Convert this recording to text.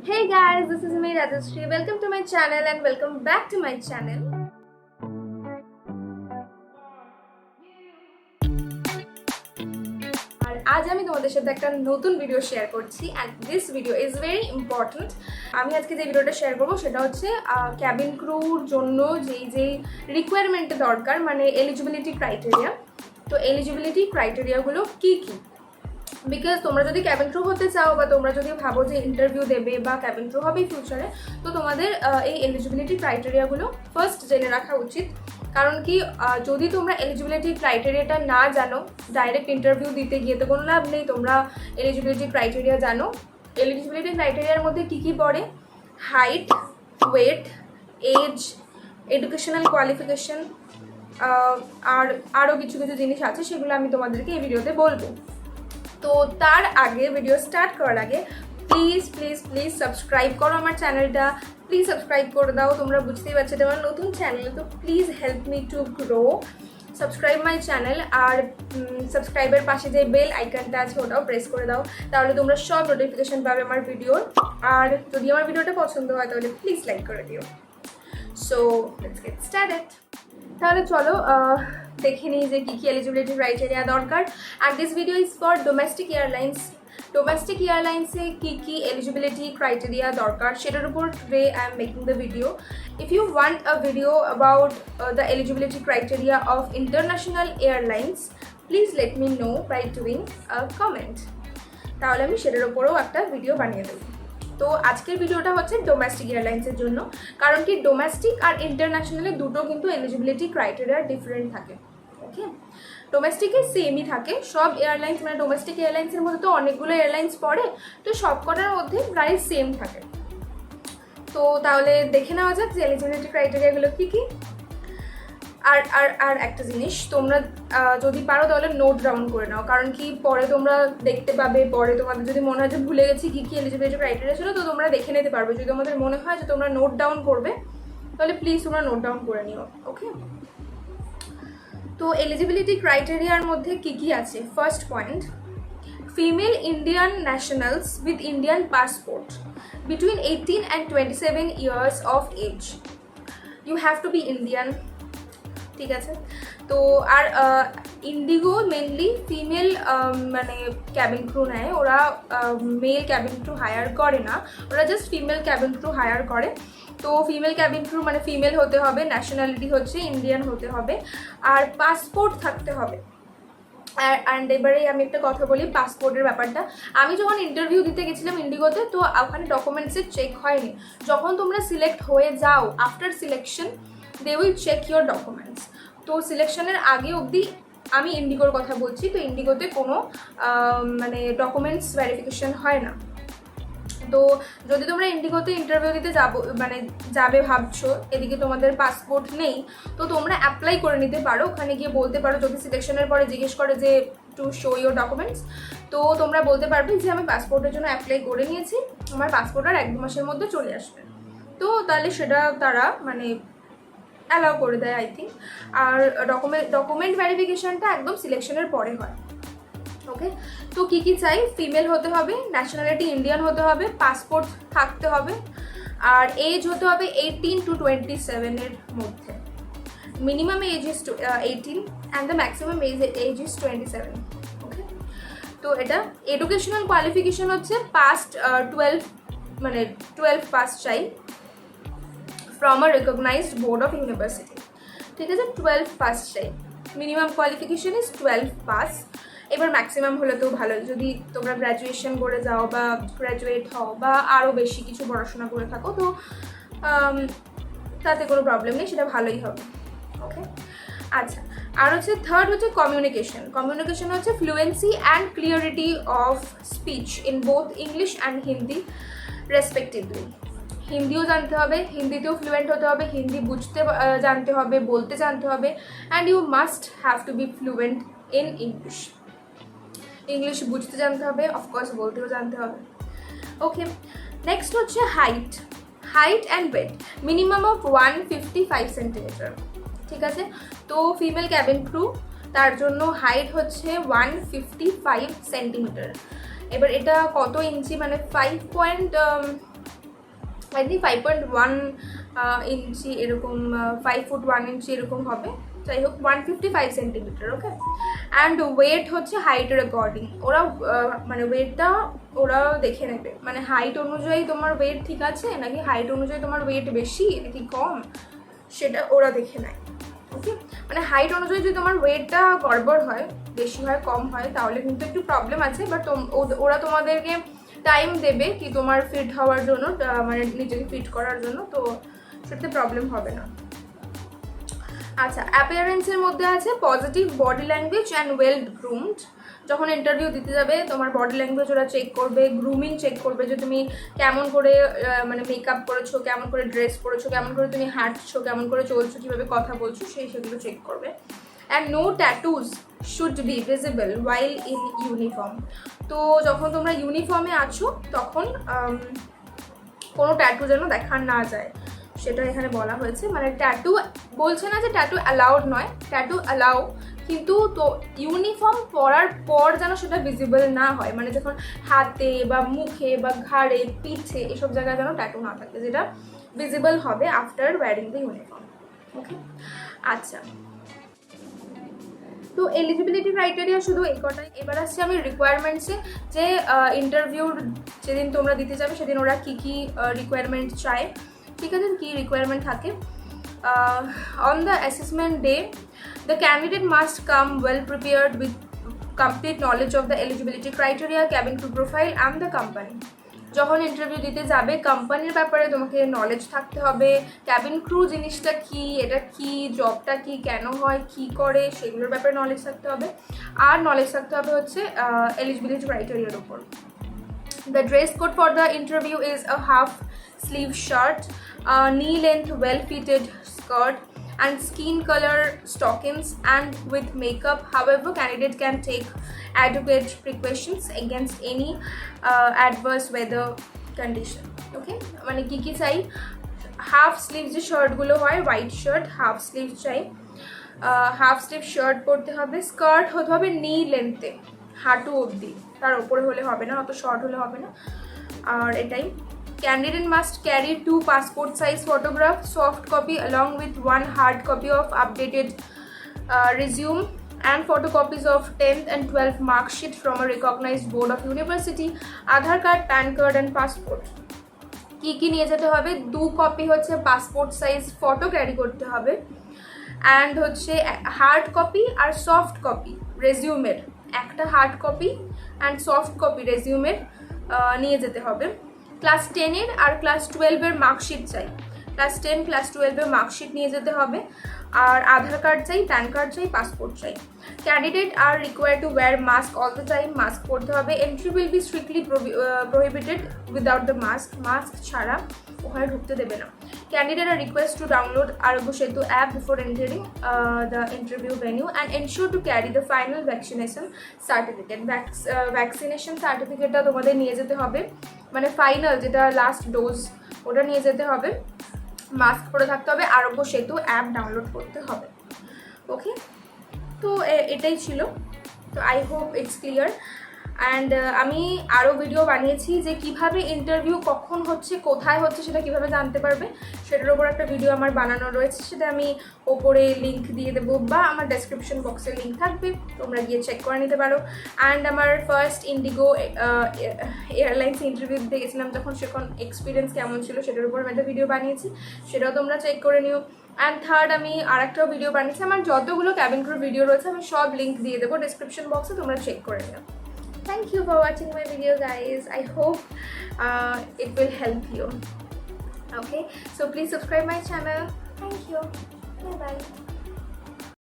Hey guys, this is me Rajashree. Welcome to my channel and welcome back to my channel. আর আজ আমি তোমাদের সাথে একটা নতুন ভিডিও শেয়ার করছি and this video is very important. আমি আজকে যে ভিডিওটা শেয়ার করব সেটা হচ্ছে ক্যাবিন ক্রুর জন্য যেই রিকোয়ারমেন্ট দরকার মানে এলিজিবিলিটি ক্রাইটেরিয়া। তো এলিজিবিলিটি ক্রাইটেরিয়াগুলো কি কি, বিকজ তোমরা যদি ক্যাবিন ক্রু হতে চাও বা তোমরা যদি ভাবো যে ইন্টারভিউ দেবে বা ক্যাবিন ক্রু হবে ফিউচারে, তো তোমাদের এই এলিজিবিলিটি ক্রাইটেরিয়াগুলো ফার্স্ট জেনে রাখা উচিত। কারণ কি যদি তোমরা এলিজিবিলিটি ক্রাইটেরিয়াটা না জানো, ডাইরেক্ট ইন্টারভিউ দিতে গিয়ে তো কোনো লাভ নেই। তোমরা এলিজিবিলিটি ক্রাইটেরিয়া জানো। এলিজিবিলিটি ক্রাইটেরিয়ার মধ্যে কী কী পড়ে? Height, weight, age, educational qualification, আর আরও কিছু কিছু জিনিস আছে, সেগুলো আমি তোমাদেরকে এই ভিডিওতে বলবো। তো তার আগে, ভিডিও স্টার্ট করার আগে প্লিজ প্লিজ প্লিজ সাবস্ক্রাইব করো আমার চ্যানেলটা। প্লিজ সাবস্ক্রাইব করে দাও। তোমরা বুঝতেই পারছো এটা আমার নতুন চ্যানেল, তো please help me to grow. Subscribe my channel আর সাবস্ক্রাইবের পাশে যে বেল আইকনটা আছে ওটাও প্রেস করে দাও, তাহলে তোমরা সব নোটিফিকেশন পাবে আমার ভিডিওর। আর যদি আমার ভিডিওটা পছন্দ হয় তাহলে প্লিজ লাইক করে দিও। So let's get started. তাহলে চলো দেখে নিই যে কী কী এলিজিবিলিটি ক্রাইটেরিয়া দরকার। And this video is for domestic airlines. Domestic এয়ারলাইন্সে কী কী এলিজিবিলিটি ক্রাইটেরিয়া দরকার সেটার উপর today I am making the video. If you want a video about the eligibility criteria of international airlines, please let me know by doing a comment, তাহলে আমি সেটার উপরেও একটা ভিডিও বানিয়ে দেবো। তো আজকের ভিডিওটা হচ্ছে ডোমেস্টিক এয়ারলাইন্সের জন্য, কারণ কি ডোমেস্টিক আর ইন্টারন্যাশনালে দুটো কিন্তু এলিজিবিলিটি ক্রাইটেরিয়া ডিফারেন্ট থাকে। ওকে, ডোমেস্টিকে সেমই থাকে সব এয়ারলাইন্স, মানে ডোমেস্টিক এয়ারলাইন্সের মধ্যে তো অনেকগুলো এয়ারলাইন্স পড়ে, তো সব কটার মধ্যে প্রায় সেম থাকে। তো তাহলে দেখে নেওয়া যাক যে এলিজিবিলিটি ক্রাইটেরিয়াগুলো কী কী। আর আর আর একটা জিনিস, তোমরা যদি পারো তাহলে নোট ডাউন করে নাও, কারণ কি পরে তোমরা দেখতে পাবে, পরে তোমাদের যদি মনে হয় যে ভুলে গেছি কী কী এলিজিবিলিটি ক্রাইটেরিয়া ছিল, তো তোমরা দেখে নিতে পারবে। যদি তোমাদের মনে হয় যে তোমরা নোট ডাউন করবে তাহলে প্লিজ তোমরা নোট ডাউন করে নিও। ওকে, তো এলিজিবিলিটি ক্রাইটেরিয়ার মধ্যে কী কী আছে? First point, female Indian nationals with Indian passport between 18 and 27 years of age. You have to be Indian, ঠিক আছে। তো আর ইন্ডিগো মেনলি ফিমেল মানে ক্যাবিন ক্রু নেয়, ওরা মেল ক্যাবিন ক্রু হায়ার করে না, ওরা just female cabin crew hire করে। তো ফিমেল ক্যাবিন ক্রু মানে ফিমেল হতে হবে, ন্যাশনালিটি হচ্ছে ইন্ডিয়ান হতে হবে, আর পাসপোর্ট থাকতে হবে। অ্যান্ড এবারে আমি একটা কথা বলি পাসপোর্টের ব্যাপারটা। আমি যখন ইন্টারভিউ দিতে গেছিলাম ইন্ডিগোতে, তো ওখানে ডকুমেন্টসের চেক হয়নি। যখন তোমরা সিলেক্ট হয়ে যাও, after selection they will check your documents. তো সিলেকশনের আগে অবধি আমি ইন্ডিগোর কথা বলছি, তো ইন্ডিগোতে কোনো মানে ডকুমেন্টস ভেরিফিকেশন হয় না। তো যদি তোমরা ইন্ডিগোতে ইন্টারভিউ দিতে যাবে ভাবছো, এদিকে তোমাদের পাসপোর্ট নেই, তো তোমরা অ্যাপ্লাই করে নিতে পারো। ওখানে গিয়ে বলতে পারো, যদি সিলেকশনের পরে জিজ্ঞেস করে যে টু শো ইউর ডকুমেন্টস, তো তোমরা বলতে পারবে যে আমি পাসপোর্টের জন্য অ্যাপ্লাই করে নিয়েছি, আমার পাসপোর্ট আর 1-2 মাসের মধ্যে চলে আসবে। তো তাহলে সেটা তারা মানে অ্যালাউ করে দেয় আই থিঙ্ক। আর ডকুমেন্ট ভেরিফিকেশনটা একদম সিলেকশনের পরে হয়। ওকে, তো কী কী চাই? ফিমেল হতে হবে, ন্যাশনালিটি ইন্ডিয়ান হতে হবে, পাসপোর্ট থাকতে হবে, আর এজ হতে হবে 18 to 27 এর মধ্যে। Minimum age is 18 and the maximum age is 27। Okay, তো এটা এডুকেশনাল কোয়ালিফিকেশন হচ্ছে পাস্ট 12 পাস চাই from a recognized board of university. ঠিক আছে, 12 পাস চাই। Minimum qualification is 12 pass. এবার ম্যাক্সিমাম হলে তো ভালো, যদি তোমরা গ্র্যাজুয়েশন করে যাও বা গ্র্যাজুয়েট হও বা আরও বেশি কিছু পড়াশোনা করে থাকো, তো তাতে কোনো প্রবলেম নেই, সেটা ভালোই হবে। ওকে, আচ্ছা। আর হচ্ছে থার্ড হচ্ছে কমিউনিকেশন। কমিউনিকেশন হচ্ছে fluency and clarity of speech in both English and Hindi respectively. হিন্দিও জানতে হবে, হিন্দিতেও ফ্লুয়েন্ট হতে হবে, হিন্দি বুঝতে জানতে হবে, বলতে জানতে হবে, and you must have to be fluent in English. English বুঝতে জানতে হবে, অফকোর্স বলতেও জানতে হবে। ওকে, নেক্সট হচ্ছে height and weight, minimum of 155 centimetre. ঠিক আছে, তো ফিমেল ক্যাবিন ক্রু তার জন্য হাইট হচ্ছে 155 সেন্টিমিটার। এবার এটা কত ইঞ্চি, মানে 5.5 আই থিঙ্ক 5.1 ইঞ্চি এরকম, 5 ফুট 1 ইঞ্চি এরকম হবে, যাই হোক 155 সেন্টিমিটার। ওকে, অ্যান্ড ওয়েট হচ্ছে হাইটের অ্যাকর্ডিং, ওরা মানে ওয়েটটা ওরা দেখে নেবে, মানে হাইট অনুযায়ী তোমার ওয়েট ঠিক আছে নাকি হাইট অনুযায়ী তোমার ওয়েট বেশি নাকি কম, সেটা ওরা দেখে নেয়। ওকে, মানে হাইট অনুযায়ী যদি তোমার ওয়েটটা গড়বড় হয়, বেশি হয় কম হয়, তাহলে কিন্তু একটু প্রবলেম আছে, বাট ওরা তোমাদেরকে টাইম দেবে কি তোমার ফিট হওয়ার জন্য, মানে নিজেকে ফিট করার জন্য, তো সেটাতে প্রবলেম হবে না। আচ্ছা, অ্যাপিয়ারেন্সের মধ্যে আছে positive body language and well groomed. যখন ইন্টারভিউ দিতে যাবে তোমার বডি ল্যাঙ্গুয়েজ ওরা চেক করবে, গ্রুমিং চেক করবে, যে তুমি কেমন করে মানে মেকআপ করেছো, কেমন করে ড্রেস পরেছো, কেমন করে তুমি হাঁটছো, কেমন করে চলছো, কীভাবে কথা বলছো, সেগুলো চেক করবে। And no tattoos should be visible while in uniform. তো যখন তোমরা ইউনিফর্মে আছো তখন কোনো ট্যাটু যেন দেখা না যায়, সেটা এখানে বলা হয়েছে। মানে ট্যাটু বলছে না যে ট্যাটু অ্যালাউড নয়, ট্যাটু অ্যালাউ, কিন্তু তো ইউনিফর্ম পরার পর যেন সেটা ভিজিবল না হয়, মানে যখন হাতে বা মুখে বা ঘাড়ে পিঠে এসব জায়গায় যেন ট্যাটু না থাকে, যেটা ভিজিবল হবে আফটার ওয়্যারিং দ্য ইউনিফর্ম। ওকে, আচ্ছা, তো এলিজিবিলিটি ক্রাইটেরিয়া শুধু এই কটাই। এবার আসছে আমি রিকোয়ারমেন্টসে, যে ইন্টারভিউর যেদিন তোমরা দিতে যাবে সেদিন ওরা কী কী রিকোয়ারমেন্ট চায়, ঠিক আছে, কী রিকোয়ারমেন্ট থাকে। On the assessment day the candidate must come well prepared with complete knowledge of the eligibility criteria, cabin crew profile and the company. যখন ইন্টারভিউ দিতে যাবে কোম্পানির ব্যাপারে তোমাকে নলেজ থাকতে হবে, ক্যাবিন ক্রু জিনিসটা কি, এটা কি, জবটা কি, কেন হয়, কি করে, সেগুলোর ব্যাপারে নলেজ থাকতে হবে। আর নলেজ থাকতে হবে হচ্ছে এলিজিবিলিটি ক্রাইটেরিয়ার উপর। The dress code for the interview is a half sleeve shirt, a knee length well fitted skirt and skin color stockings and with makeup. However, candidate can take adequate precautions against any adverse weather condition. Okay, মানে কি চাই, half sleeve যে শার্টগুলো হয়, white shirt half sleeve চাই, half sleeve shirt পরতে হবে, skirt হতে হবে নি লেন্থে, হাঁটু অবধি, তার উপরে হলে হবে না, অত শর্ট হলে হবে না। আর এটাই, candidate must carry 2 passport size photograph, soft copy along with 1 hard copy of updated resume and photocopies of 10th and 12th mark sheet from a recognized board of university, Aadhaar card, PAN card and passport. কি নিয়ে যেতে হবে, 2 copy হচ্ছে passport size photo carry করতে হবে, and হচ্ছে hard copy আর soft copy রেজিউমের, একটা hard copy and soft copy রেজিউমের নিয়ে যেতে হবে। ক্লাস 10-এর আর ক্লাস 12-এর মার্কশিট চাই, ক্লাস 10 ক্লাস 12-এর মার্কশিট নিয়ে যেতে হবে, আর আধার কার্ড চাই, প্যান কার্ড চাই, পাসপোর্ট চাই। Candidate are required to wear mask all the time, mask পরতে হবে। Entry will be strictly prohibited without the mask, mask ছাড়া ওখানে ঢুকতে দেবে না। ক্যান্ডিডেট আর request to download Aarogya Setu app before entering the interview venue and ensure to carry the final vaccination certificate. Vaccination সার্টিফিকেটটা তোমাদের নিয়ে যেতে হবে, মানে ফাইনাল যেটা লাস্ট ডোজ ওটা নিয়ে যেতে হবে। মাস্ক পরে থাকতে হবে, আরোগ্য সেতু অ্যাপ ডাউনলোড করতে হবে। ওকে, তো এটাই ছিল। তো I hope it's clear. And আমি আরও ভিডিও বানিয়েছি যে কিভাবে ইন্টারভিউ কখন হচ্ছে, কোথায় হচ্ছে, সেটা কিভাবে জানতে পারবে, সেটার ওপর একটা ভিডিও আমার বানানো রয়েছে, সেটা আমি ওপরে লিঙ্ক দিয়ে দেবো বা আমার ডেসক্রিপশন বক্সে লিঙ্ক থাকবে, তোমরা গিয়ে চেক করে নিতে পারো। অ্যান্ড আমার ফার্স্ট ইন্ডিগো এয়ারলাইন্স ইন্টারভিউ দিতে গেছিলাম যখন, সেখন এক্সপিরিয়েন্স কেমন ছিল সেটার উপর আমি একটা ভিডিও বানিয়েছি, সেটাও তোমরা চেক করে নিও। অ্যান্ড থার্ড, আমি আরেকটাও ভিডিও বানিয়েছি, আমার যতগুলো ক্যাবিন ক্রুর ভিডিও রয়েছে আমি সব লিঙ্ক দিয়ে দেবো ডেসক্রিপশন বক্সে, তোমরা চেক করে নিও। Thank you for watching my video, guys. I hope it will help you. Okay, so please subscribe my channel. Thank you. Bye bye.